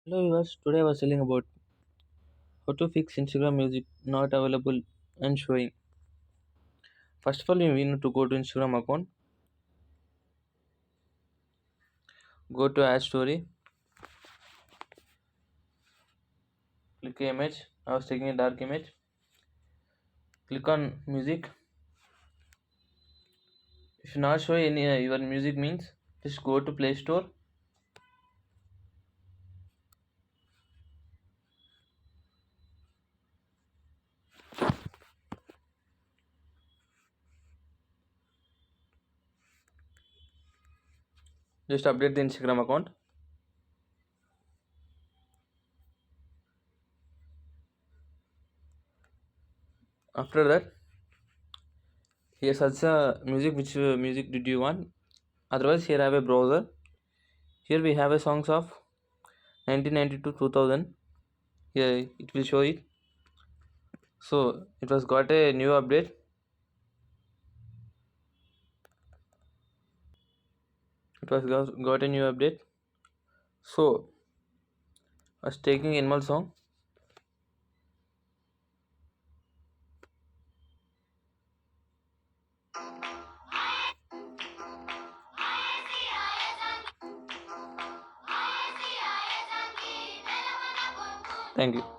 Hello viewers, today I was telling about how to fix Instagram music not available and showing. First of all, we need to go to Instagram account, go to add story, click image. I was taking a dark image. Click on music. If you not show any your music means, just go to Play Store. Just update the Instagram account. After that, here search the music. Which music did you want? Otherwise, here I have a browser. Here we have a songs of 1990 to 2000. Here it will show it. So it was got a new update. It was got a new update. So I was taking animal song. Thank you.